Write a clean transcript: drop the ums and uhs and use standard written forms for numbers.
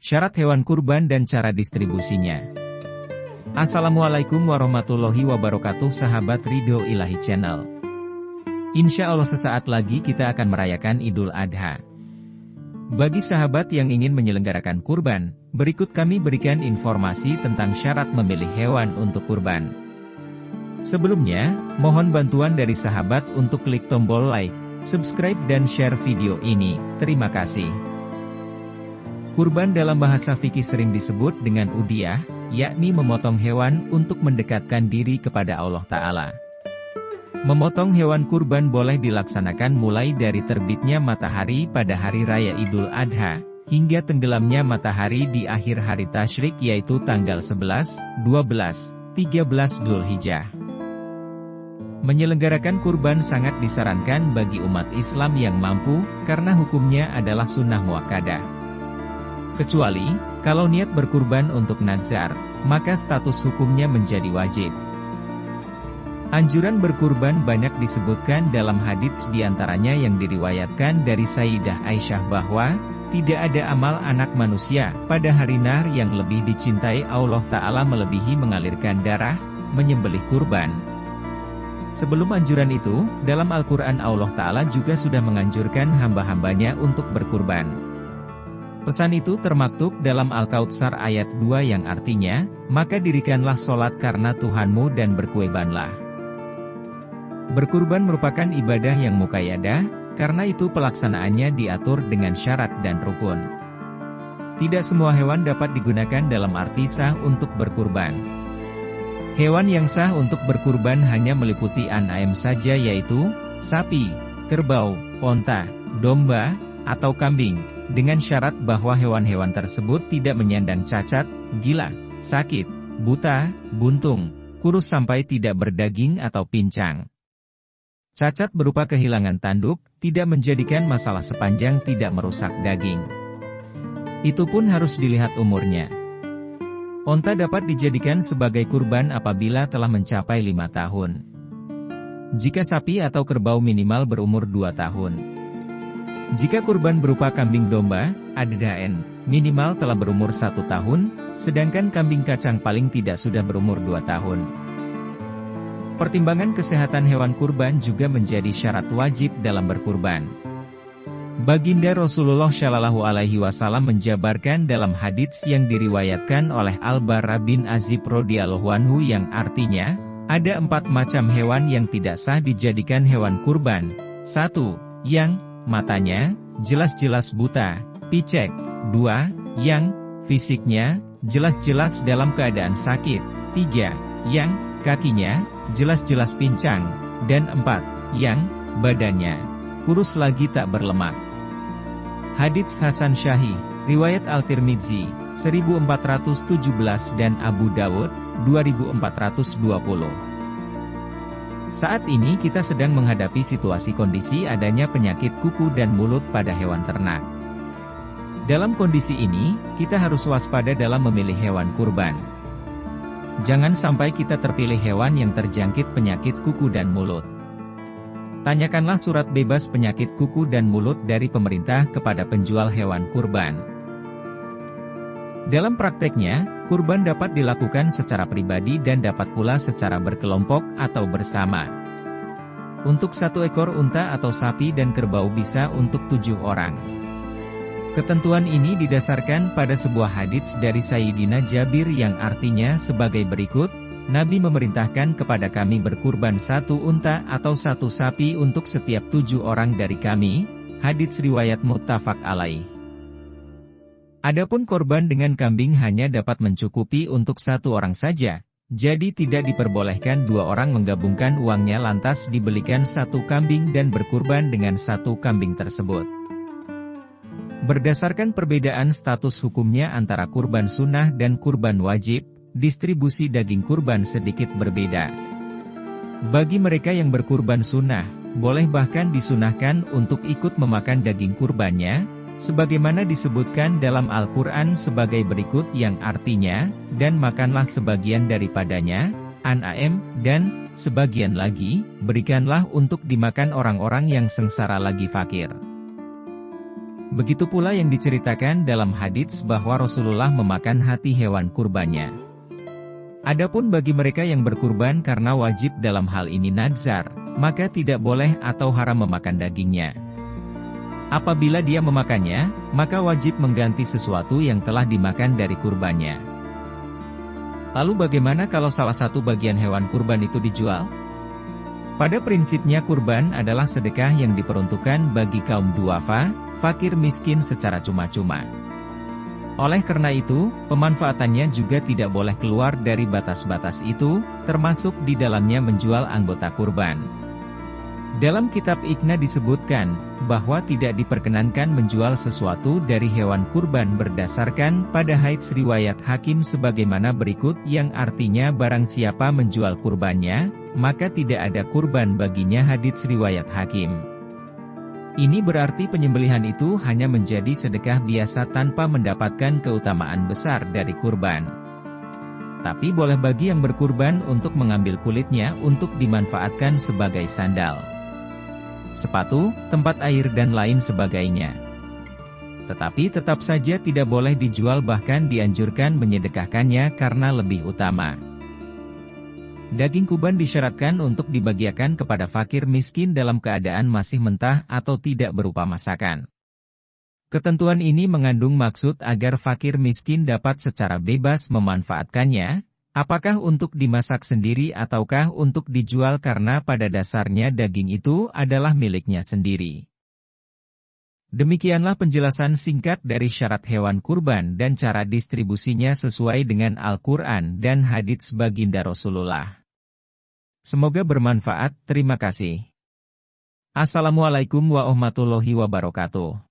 Syarat hewan kurban dan cara distribusinya. Assalamualaikum warahmatullahi wabarakatuh sahabat Ridho Ilahi Channel. Insya Allah sesaat lagi kita akan merayakan Idul Adha. Bagi sahabat yang ingin menyelenggarakan kurban, berikut kami berikan informasi tentang syarat memilih hewan untuk kurban. Sebelumnya, mohon bantuan dari sahabat untuk klik tombol like, subscribe dan share video ini. Terima kasih. Kurban dalam bahasa fikih sering disebut dengan udhiyah, yakni memotong hewan untuk mendekatkan diri kepada Allah Ta'ala. Memotong hewan kurban boleh dilaksanakan mulai dari terbitnya matahari pada hari raya Idul Adha, hingga tenggelamnya matahari di akhir hari tasyrik yaitu tanggal 11, 12, 13 Dzulhijjah. Menyelenggarakan kurban sangat disarankan bagi umat Islam yang mampu, karena hukumnya adalah sunnah muakkadah. Kecuali, kalau niat berkurban untuk nazar, maka status hukumnya menjadi wajib. Anjuran berkurban banyak disebutkan dalam hadits diantaranya yang diriwayatkan dari Sayyidah Aisyah bahwa, tidak ada amal anak manusia pada hari Nahr yang lebih dicintai Allah Ta'ala melebihi mengalirkan darah, menyembelih kurban. Sebelum anjuran itu, dalam Al-Quran Allah Ta'ala juga sudah menganjurkan hamba-hambanya untuk berkurban. Pesan itu termaktub dalam Al-Kautsar ayat 2 yang artinya, maka dirikanlah sholat karena Tuhanmu dan berkurbanlah. Berkurban merupakan ibadah yang muqayyadah, karena itu pelaksanaannya diatur dengan syarat dan rukun. Tidak semua hewan dapat digunakan dalam arti sah untuk berkurban. Hewan yang sah untuk berkurban hanya meliputi an'am saja yaitu, sapi, kerbau, onta, domba, atau kambing, dengan syarat bahwa hewan-hewan tersebut tidak menyandang cacat, gila, sakit, buta, buntung, kurus sampai tidak berdaging atau pincang. Cacat berupa kehilangan tanduk, tidak menjadikan masalah sepanjang tidak merusak daging. Itu pun harus dilihat umurnya. Onta dapat dijadikan sebagai kurban apabila telah mencapai 5 tahun. Jika sapi atau kerbau minimal berumur 2 tahun. Jika kurban berupa kambing domba, addaen, minimal telah berumur 1 tahun, sedangkan kambing kacang paling tidak sudah berumur 2 tahun. Pertimbangan kesehatan hewan kurban juga menjadi syarat wajib dalam berkurban. Baginda Rasulullah Shallallahu Alaihi Wasallam menjabarkan dalam hadits yang diriwayatkan oleh Al-Bara bin Azib radhiyallahu anhu yang artinya, ada 4 macam hewan yang tidak sah dijadikan hewan kurban. 1. Yang matanya jelas-jelas buta, picek. 2. Yang fisiknya jelas-jelas dalam keadaan sakit. 3. Yang kakinya jelas-jelas pincang. Dan 4. Yang badannya kurus lagi tak berlemak. Hadits Hasan Syahih, riwayat Al-Tirmidzi, 1417 dan Abu Dawud, 2420. Saat ini kita sedang menghadapi situasi kondisi adanya penyakit kuku dan mulut pada hewan ternak. Dalam kondisi ini, kita harus waspada dalam memilih hewan kurban. Jangan sampai kita terpilih hewan yang terjangkit penyakit kuku dan mulut. Tanyakanlah surat bebas penyakit kuku dan mulut dari pemerintah kepada penjual hewan kurban. Dalam prakteknya, kurban dapat dilakukan secara pribadi dan dapat pula secara berkelompok atau bersama. Untuk 1 ekor unta atau sapi dan kerbau bisa untuk 7 orang. Ketentuan ini didasarkan pada sebuah hadits dari Sayyidina Jabir yang artinya sebagai berikut, Nabi memerintahkan kepada kami berkurban 1 unta atau 1 sapi untuk setiap 7 orang dari kami. Hadits riwayat muttafaq alaih. Adapun korban dengan kambing hanya dapat mencukupi untuk 1 orang saja, jadi tidak diperbolehkan 2 orang menggabungkan uangnya lantas dibelikan 1 kambing dan berkurban dengan 1 kambing tersebut. Berdasarkan perbedaan status hukumnya antara kurban sunnah dan kurban wajib, distribusi daging kurban sedikit berbeda. Bagi mereka yang berkurban sunnah, boleh bahkan disunahkan untuk ikut memakan daging kurbannya, sebagaimana disebutkan dalam Al-Quran sebagai berikut yang artinya, dan makanlah sebagian daripadanya, an'am, dan sebagian lagi, berikanlah untuk dimakan orang-orang yang sengsara lagi fakir. Begitu pula yang diceritakan dalam hadits bahwa Rasulullah memakan hati hewan kurbannya. Adapun bagi mereka yang berkurban karena wajib dalam hal ini nazar, maka tidak boleh atau haram memakan dagingnya. Apabila dia memakannya, maka wajib mengganti sesuatu yang telah dimakan dari kurbannya. Lalu bagaimana kalau salah satu bagian hewan kurban itu dijual? Pada prinsipnya kurban adalah sedekah yang diperuntukkan bagi kaum duafa, fakir miskin secara cuma-cuma. Oleh karena itu, pemanfaatannya juga tidak boleh keluar dari batas-batas itu, termasuk di dalamnya menjual anggota kurban. Dalam kitab Iqna disebutkan, bahwa tidak diperkenankan menjual sesuatu dari hewan kurban berdasarkan pada hadits riwayat Hakim sebagaimana berikut yang artinya barang siapa menjual kurbannya, maka tidak ada kurban baginya hadits riwayat Hakim. Ini berarti penyembelihan itu hanya menjadi sedekah biasa tanpa mendapatkan keutamaan besar dari kurban. Tapi boleh bagi yang berkurban untuk mengambil kulitnya untuk dimanfaatkan sebagai sandal, sepatu, tempat air dan lain sebagainya. Tetapi tetap saja tidak boleh dijual bahkan dianjurkan menyedekahkannya karena lebih utama. Daging kurban disyaratkan untuk dibagikan kepada fakir miskin dalam keadaan masih mentah atau tidak berupa masakan. Ketentuan ini mengandung maksud agar fakir miskin dapat secara bebas memanfaatkannya, apakah untuk dimasak sendiri ataukah untuk dijual karena pada dasarnya daging itu adalah miliknya sendiri. Demikianlah penjelasan singkat dari syarat hewan kurban dan cara distribusinya sesuai dengan Al-Quran dan hadits baginda Rasulullah. Semoga bermanfaat, terima kasih. Assalamualaikum warahmatullahi wabarakatuh.